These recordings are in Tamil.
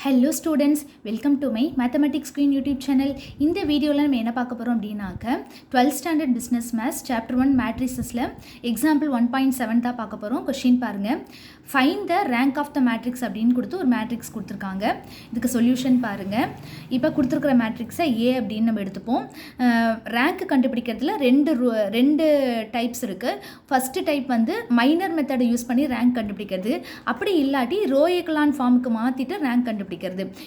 Hello students, welcome to my mathematics queen YouTube channel. இந்த வீடியோவில் நம்ம என்ன பார்க்க போகிறோம் அப்படின்னாக்க 12th standard business maths chapter 1 மேட்ரிசஸில் எக்ஸாம்பிள் 1.7 தான் பார்க்க போகிறோம். கொஸ்டின் பாருங்கள். Find the rank of the matrix அப்படின்னு கொடுத்து ஒரு மேட்ரிக்ஸ் கொடுத்துருக்காங்க. இதுக்கு சொல்யூஷன் பாருங்கள். இப்போ கொடுத்துருக்குற மேட்ரிக்ஸை ஏ அப்படின்னு நம்ம எடுத்துப்போம். ரேங்க் கண்டுபிடிக்கிறதுல ரெண்டு டைப்ஸ் இருக்குது. ஃபஸ்ட்டு டைப் வந்து மைனர் மெத்தடை யூஸ் பண்ணி ரேங்க் கண்டுபிடிக்கிறது. அப்படி இல்லாட்டி ரோ எக்கலான் ஃபார்முக்கு மாற்றிட்டு ரேங்க் கண்டுபிடிக்கிறது.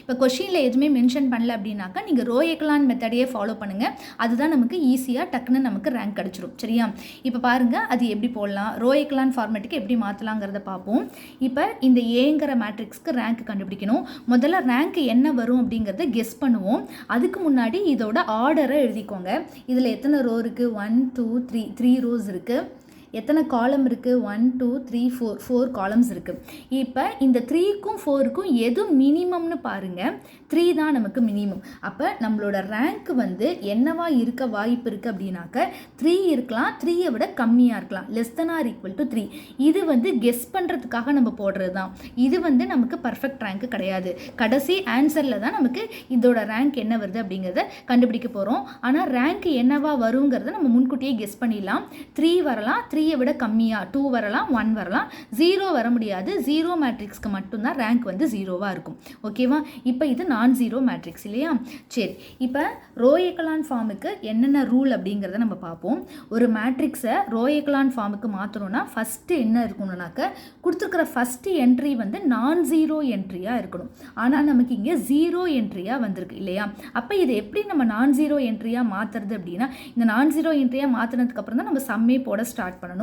இப்போ கொஷினில் எதுவுமே மென்ஷன் பண்ணல அப்படின்னாக்கா நீங்கள் ரோ எக்கலான் மெத்தடையே ஃபாலோ பண்ணுங்கள். அதுதான் நமக்கு ஈஸியாக டக்குன்னு நமக்கு ரேங்க் கிடச்சிரும். சரியா? இப்போ பாருங்கள் அது எப்படி போடலாம், ரோ எக்கலான் ஃபார்மேட்டுக்கு எப்படி மாற்றலாங்கிறத பார்ப்போம். இப்போ இந்த ஏங்கிற மேட்ரிக்ஸ்க்கு ரேங்க் கண்டுபிடிக்கணும். முதல்ல ரேங்க் என்ன வரும் அப்படிங்கிறத கெஸ் பண்ணுவோம். அதுக்கு முன்னாடி இதோட ஆர்டரை எழுதிக்கோங்க. இதில் எத்தனை ரோ இருக்குது? 1 2 3 ரோஸ் இருக்குது. எத்தனை காலம் இருக்குது? 1 2 3 4 காலம்ஸ் இருக்குது. இப்போ இந்த 3க்கும் 4க்கும் எது மினிமம்னு பாருங்கள். 3 தான் நமக்கு மினிமம். அப்போ நம்மளோட ரேங்க் வந்து என்னவா இருக்க வாய்ப்பு இருக்குது அப்படின்னாக்க 3 இருக்கலாம், 3யை விட கம்மியாக இருக்கலாம், less than or equal to 3. இது வந்து கெஸ் பண்ணுறதுக்காக நம்ம போடுறது தான். இது வந்து நமக்கு பர்ஃபெக்ட் ரேங்க் கிடையாது. கடைசி ஆன்சரில் தான் நமக்கு இதோட ரேங்க் என்ன வருது அப்படிங்கிறத கண்டுபிடிக்க போகிறோம். ஆனால் ரேங்க் என்னவா வருங்கிறத நம்ம முன்கூட்டியே கெஸ் பண்ணிடலாம். 3 வரலாம், 3யை விட கம்மியாக 2 வரலாம், 1 வரலாம், 0 வர முடியாது. 0 மேட்ரிக்ஸ்க்கு மட்டும்தான் ரேங்க் வந்து 0வாக இருக்கும். ஓகேவா? இப்போ இது நான் 0 மேட்ரிக்ஸ் இல்லையா? சரி, இப்போ ரோ எக்கலான் ஃபார்முக்கு என்னென்ன ரூல் அப்படிங்கிறத நம்ம பார்ப்போம். ஒரு மேட்ரிக்ஸை ரோ எக்கலான் ஃபார்முக்கு மாற்றணும்னா ஃபஸ்ட்டு என்ன இருக்கணும்னாக்க கொடுத்துருக்கிற ஃபஸ்ட்டு என்ட்ரி வந்து நான் 0 என்ட்ரியாக இருக்கணும். ஆனால் நமக்கு இங்கே 0 என்ட்ரியாக வந்திருக்கு இல்லையா? அப்போ இதை எப்படி நம்ம நான் 0 என்ட்ரியாக மாற்றுறது அப்படின்னா, இந்த நான் 0 என்ட்ரியாக மாற்றினதுக்கப்புறம் தான் நம்ம சம்மே போட ஸ்டார்ட் பண்ணணும்.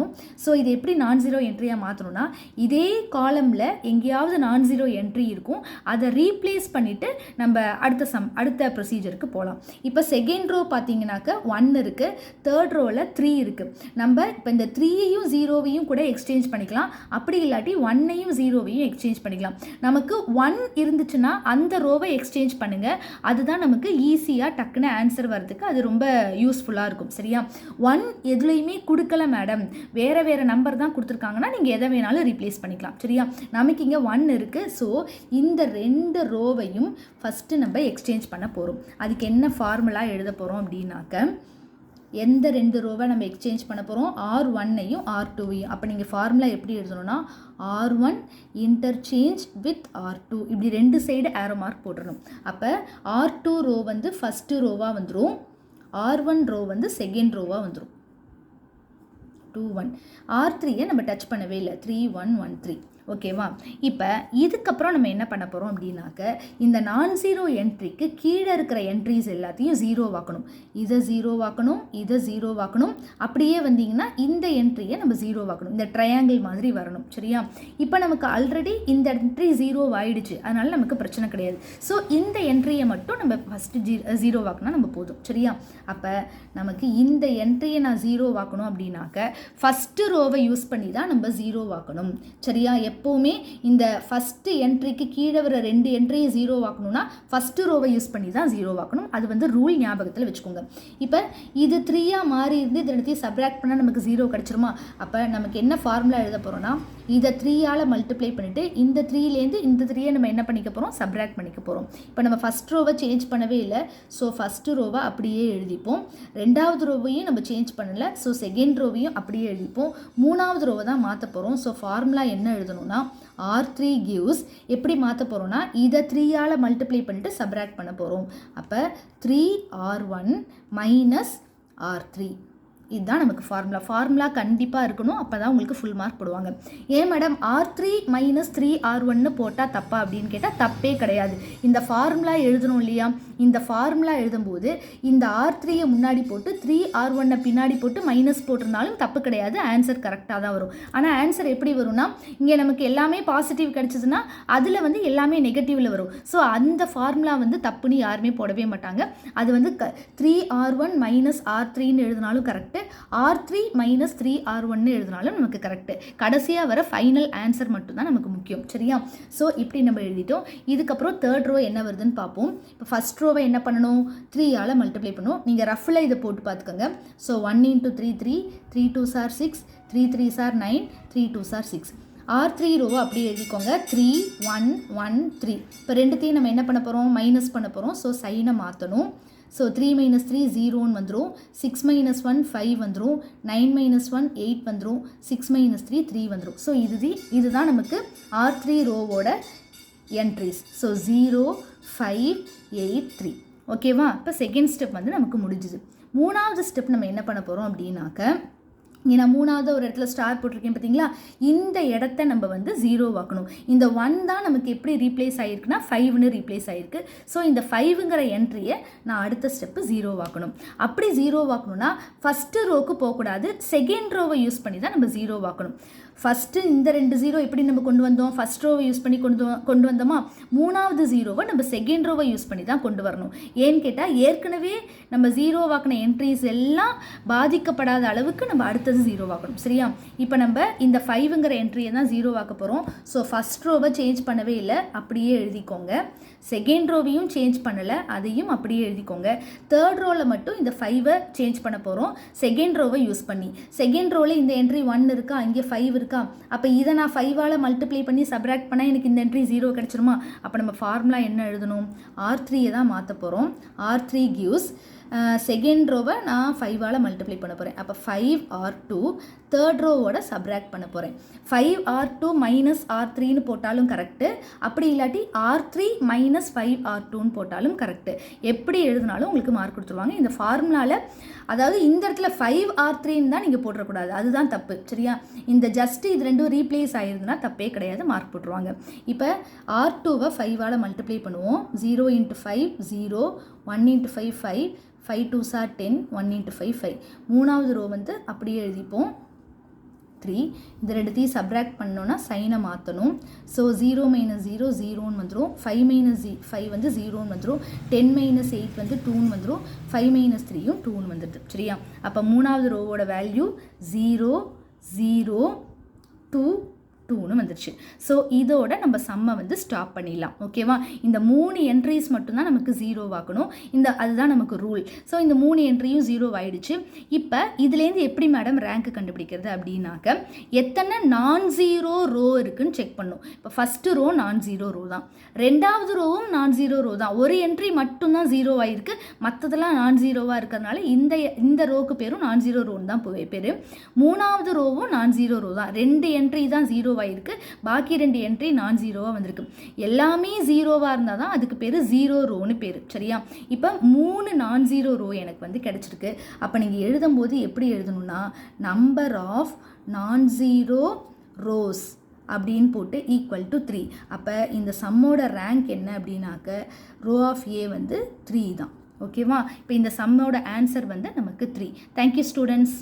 ஸோ இது எப்படி நான் 0 என்ட்ரியாக மாற்றணும்னா, இதே காலமில் எங்கேயாவது நான் 0 என்ட்ரி இருக்கும், அதை ரீப்ளேஸ் பண்ணிவிட்டு நம்ம அடுத்த ப்ரொசீஜருக்கு போகலாம். இப்போ செகண்ட் ரோ பார்த்தீங்கன்னாக்க 1 இருக்குது, தேர்ட் ரோவில் 3 இருக்குது. நம்ம இப்போ இந்த 3யையும் 0வையும் கூட எக்ஸ்சேஞ்ச் பண்ணிக்கலாம். அப்படி இல்லாட்டி 1ஐயும் 0வையும் எக்ஸ்சேஞ்ச் பண்ணிக்கலாம். நமக்கு 1 இருந்துச்சுன்னா அந்த ரோவை எக்ஸ்சேஞ்ச் பண்ணுங்கள். அதுதான் நமக்கு ஈஸியாக டக்குன்னு ஆன்சர் வர்றதுக்கு அது ரொம்ப யூஸ்ஃபுல்லாக இருக்கும். சரியா? 1 எதுலேயுமே கொடுக்கல மேடம், வேறு நம்பர் தான் கொடுத்துருக்காங்கன்னா நீங்கள் எதை வேணாலும் ரீப்ளேஸ் பண்ணிக்கலாம். சரியா? நமக்கு இங்கே 1 இருக்குது. ஸோ இந்த 2 ரோவையும் ஃபஸ்ட்டு நம்ம எக்ஸ்சேஞ்ச் பண்ண போகிறோம். அதுக்கு என்ன ஃபார்முலா எழுத போகிறோம் அப்படின்னாக்க, எந்த 2 ரோவை நம்ம எக்ஸ்சேஞ்ச் பண்ண போகிறோம்? R1ஐயும் R2வையும். அப்போ நீங்கள் ஃபார்முலா எப்படி எழுதணும்னா, R1 இன்டர்சேஞ்ச் வித் R2. இப்படி 2 சைடு ஏரோ மார்க் போட்டுடணும். அப்போ R2 ரோ வந்து ஃபஸ்ட்டு ரோவாக வந்துடும், R1 ரோ வந்து செகண்ட் ரோவாக வந்துடும். 2 1. R3யை நம்ம டச் பண்ணவே இல்லை, 3 1 1 3. ஓகேவா? இப்போ இதுக்கப்புறம் நம்ம என்ன பண்ண போகிறோம் அப்படின்னாக்க, இந்த நான் 0 என்ட்ரிக்கு கீழே இருக்கிற என்ட்ரிஸ் எல்லாத்தையும் 0 ஆக்கணும். இதை 0 ஆக்கணும், இதை 0 ஆக்கணும். அப்படியே வந்தீங்கன்னா இந்த என்ட்ரியை நம்ம 0 ஆக்கணும். இந்த ட்ரையாங்கிள் மாதிரி வரணும். சரியா? இப்போ நமக்கு ஆல்ரெடி இந்த என்ட்ரி 0 ஆயிடுச்சு, அதனால நமக்கு பிரச்சனை கிடையாது. ஸோ இந்த என்ட்ரியை மட்டும் நம்ம ஃபஸ்ட்டு 0 ஆக்கினா நம்ம போதும். சரியா? அப்போ நமக்கு இந்த என்ட்ரியை நான் 0 ஆக்கணும் அப்படின்னாக்க ஃபஸ்ட்டு ரோவை யூஸ் பண்ணி தான் நம்ம 0 ஆக்கணும். சரியா? எப்போவுமே இந்த ஃபஸ்ட்டு என்ட்ரிக்கு கீழே வர 2 என்ட்ரியை 0 ஆக்கணும்னா ஃபஸ்ட்டு ரோவை யூஸ் பண்ணி தான் 0 ஆக்கணும். அது வந்து ரூல் ஞாபகத்தில் வச்சுக்கோங்க. இப்போ இது 3யாக மாறி இருந்து இதை எடுத்து சப்ராக்ட் பண்ணால் நமக்கு 0 கிடச்சிருமா? அப்போ நமக்கு என்ன ஃபார்முலா எழுத போகிறோம்னா, இதை 3ஆல் மல்டிப்ளை பண்ணிவிட்டு இந்த 3லேருந்து இந்த 3யை நம்ம என்ன பண்ணிக்க போகிறோம்? சப்ராக்ட் பண்ணிக்க போகிறோம். இப்போ நம்ம ஃபஸ்ட் ரோவை சேஞ்ச் பண்ணவே இல்லை. ஸோ ஃபஸ்ட்டு ரோவை அப்படியே எழுதிப்போம். ரெண்டாவது ரோவையும் நம்ம சேஞ்ச் பண்ணலை. ஸோ செகண்ட் ரோவையும் அப்படியே எழுதிப்போம். மூணாவது ரோவை தான் மாற்ற போகிறோம். ஸோ ஃபார்முலா என்ன எழுதணும்னா, R3 gives, எப்படி மாற்ற போகிறோம்னா, இதை 3ஆல் மல்டிப்ளை பண்ணிவிட்டு சப்ராக்ட் பண்ண போகிறோம். அப்போ 3R1 மைனஸ் R3. இதுதான் நமக்கு ஃபார்முலா கண்டிப்பாக இருக்கணும். அப்போ தான் உங்களுக்கு ஃபுல் மார்க் போடுவாங்க. ஏன் மேடம் R3 மைனஸ் 3R1 போட்டால் தப்பா அப்படின்னு கேட்டால் தப்பே கிடையாது. இந்த ஃபார்முலா எழுதணும் இல்லையா? இந்த ஃபார்முலா எழுதும்போது இந்த R3யை முன்னாடி போட்டு 3R1 பின்னாடி போட்டு மைனஸ் போட்டிருந்தாலும் தப்பு கிடையாது. ஆன்சர் கரெக்டாக தான் வரும். ஆனால் ஆன்சர் எப்படி வரும்னா, இங்கே நமக்கு எல்லாமே பாசிட்டிவ் கிடச்சிதுன்னா அதில் வந்து எல்லாமே நெகட்டிவில் வரும். ஸோ அந்த ஃபார்முலா வந்து தப்புன்னு யாருமே போடவே மாட்டாங்க. அது வந்து 3R1 மைனஸ் R3ன்னு எழுதினாலும் கரெக்டு, R3 மைனஸ் 3R1 எழுதினாலும் நமக்கு கரெக்டு. கடைசியாக வர ஃபைனல் ஆன்சர் மட்டும்தான் நமக்கு முக்கியம். சரியா? ஸோ இப்படி நம்ம எழுதிட்டோம். இதுக்கப்புறம் தேர்ட் ரோ என்ன வருதுன்னு பார்ப்போம். இப்போ ஃபஸ்ட் ரோவை என்ன பண்ணணும்? 3ஆல் மல்டிப்ளை பண்ணணும். நீங்கள் ரஃபில் இதை போட்டு பார்த்துக்கோங்க. So 1 × 3 3, 3 2s are 6, 3 3s are 9, 3 2s are 6. R3 ரோவை அப்படியே எழுதிக்கோங்க. 3 1 1 3. இப்போ ரெண்டுத்தையும் நம்ம என்ன பண்ண போகிறோம், மைனஸ் பண்ண போகிறோம். ஸோ சைனை மாற்றணும். ஸோ 3 - 3 0ன்னு வந்துடும். 6 - 1 5 வந்துடும். 9 - 1 8 வந்துடும். 6 - 3 3 வந்துடும். ஸோ இதுதான் நமக்கு R3 ரோவோட என்ட்ரிஸ். ஸோ 0 5 8 3. ஓகேவா? இப்போ செகண்ட் ஸ்டெப் வந்து நமக்கு முடிஞ்சுது. மூணாவது ஸ்டெப் நம்ம என்ன பண்ண போகிறோம் அப்படின்னாக்க, இங்கே நான் மூணாவது ஒரு இடத்துல ஸ்டார் போட்டிருக்கேன் பார்த்தீங்களா, இந்த இடத்த நம்ம வந்து 0 ஆக்கணும். இந்த 1 தான் நமக்கு எப்படி ரீப்ளேஸ் ஆகிருக்குன்னா 5ன்னு ரீப்ளேஸ் ஆகிருக்கு. ஸோ இந்த 5ங்கிற என்ட்ரியை நான் அடுத்த ஸ்டெப்பு 0 ஆக்கணும். அப்படி 0 ஆக்கணும்னா ஃபஸ்ட்டு ரோவுக்கு போகக்கூடாது, செகண்ட் ரோவை யூஸ் பண்ணி தான் நம்ம 0 ஆக்கணும். ஃபஸ்ட்டு இந்த 2 0 எப்படி நம்ம கொண்டு வந்தோம், ஃபஸ்ட் ரோவை யூஸ் பண்ணி கொண்டு வந்தோமா, மூணாவது 0வை நம்ம செகண்ட் ரோவை யூஸ் பண்ணி தான் கொண்டு வரணும். ஏன்னு கேட்டால் ஏற்கனவே நம்ம 0 ஆக்கின என்ட்ரிஸ் எல்லாம் பாதிக்கப்படாத அளவுக்கு நம்ம அடுத்தது 0 ஆக்கணும். சரியா? இப்போ நம்ம இந்த 5ங்கிற என்ட்ரியை தான் 0 ஆக்க போகிறோம். ஸோ ஃபஸ்ட் ரோவை சேஞ்ச் பண்ணவே இல்லை, அப்படியே எழுதிக்கோங்க. செகண்ட் ரோவையும் சேஞ்ச் பண்ணலை, அதையும் அப்படியே எழுதிக்கோங்க. தேர்ட் ரோவில் மட்டும் இந்த 5ஐ சேஞ்ச் பண்ண போகிறோம் செகண்ட் ரோவை யூஸ் பண்ணி. செகண்ட் ரோவில் இந்த என்ட்ரி 1 இருக்கா, இங்கே 5 இருக்கா, அப்போ இதை நான் 5ஆல் மல்டிப்ளை பண்ணி சப்ராக்ட் பண்ணால் எனக்கு இந்த என்ட்ரி 0 கிடச்சிருமா? அப்போ நம்ம ஃபார்முலா என்ன எழுதணும், R3 தான் மாற்ற போகிறோம். R3 gives செகண்ட் ரோவை நான் 5ஆல் மல்டிப்ளை பண்ண போகிறேன். அப்போ 5R2 தேர்ட் ரோவோட சப்ராக்ட் பண்ண போகிறேன். 5R2 - R3ன்னு போட்டாலும் கரெக்டு, அப்படி இல்லாட்டி R3 - 5R2ன்னு போட்டாலும் கரெக்டு. எப்படி எழுதினாலும் உங்களுக்கு மார்க் கொடுத்துருவாங்க. இந்த ஃபார்முலாவில் அதாவது இந்த இடத்துல 5R3ன்னு தான் நீங்கள் போட்டுறக்கூடாது, அதுதான் தப்பு. சரியா? இந்த ஜஸ்ட்டு இது ரெண்டும் ரீப்ளேஸ் ஆகிருந்துன்னா தப்பே கிடையாது, மார்க் போட்டுருவாங்க. இப்போ R2வை 5ஆல் மல்டிப்ளை பண்ணுவோம். 0 × 5 0, 1 × 5 5, 5 2s are 10, 1 × 5 5. மூணாவது ரோ வந்து அப்படியே எழுதிப்போம் 3. இந்த ரெண்டுத்தையும் சப்ராக்ட் பண்ணோன்னா சைனை மாற்றணும். ஸோ 0 - 0 0ன்னு வந்துடும். 5 - 5 வந்து 0ன்னு வந்துடும். 10 - 8 வந்து 2ன்னு வந்துடும். 5 - 3யும் 2ன்னு வந்துடுது. சரியா? அப்போ மூணாவது ரோவோட வேல்யூ 0 0 2 2ன்னு வந்துடுச்சு. ஸோ இதோட நம்ம சம்மை வந்து ஸ்டாப் பண்ணிடலாம். ஓகேவா? இந்த 3 என்ட்ரிஸ் மட்டும்தான் நமக்கு 0 ஆக்கணும். அதுதான் நமக்கு ரூல். ஸோ இந்த 3 என்ட்ரியும் 0 ஆயிடுச்சு. இப்போ இதுலேருந்து எப்படி மேடம் ரேங்க் கண்டுபிடிக்கிறது அப்படின்னாக்க, எத்தனை நான் ஜீரோ ரோ இருக்குன்னு செக் பண்ணும். இப்போ ஃபஸ்ட்டு ரோ நான் ஜீரோ ரோ தான், ரெண்டாவது ரோவும் நான் ஜீரோ ரோ தான். ஒரு என்ட்ரி மட்டும்தான் 0 ஆகிருக்கு, மற்றதெல்லாம் நான் ஜீரோவாக இருக்கிறதுனால இந்த ரோக்கு பேரும் நான் ஜீரோ ரோன்னு தான் பேர். மூணாவது ரோவும் நான் ஜீரோ ரோ தான், 2 என்ட்ரி தான் 0 ஆயிருக்கு, பாக்கி 2 என்ட்ரி நான் ஜீரோவாக வந்திருக்கு. எல்லாமே 0வாக இருந்தால் தான் அதுக்கு பேர் 0 ரோன்னு பேர். சரியா? இப்போ 3 நான் ஜீரோ ரோ எனக்கு வந்து கிடச்சிருக்கு. அப்போ நீங்கள் எழுதும்போது எப்படி எழுதணும்னா, நம்பர் ஆஃப் நான் ஜீரோ ரோஸ் அப்படின்னு போட்டு ஈக்குவல் டு 3. அப்போ இந்த சம்மோட ரேங்க் என்ன அப்படின்னாக்க ரோ ஆஃப் ஏ வந்து 3 தான். ஓகேவா? இப்போ இந்த சம்மோட ஆன்சர் வந்து நமக்கு 3. Thank you students.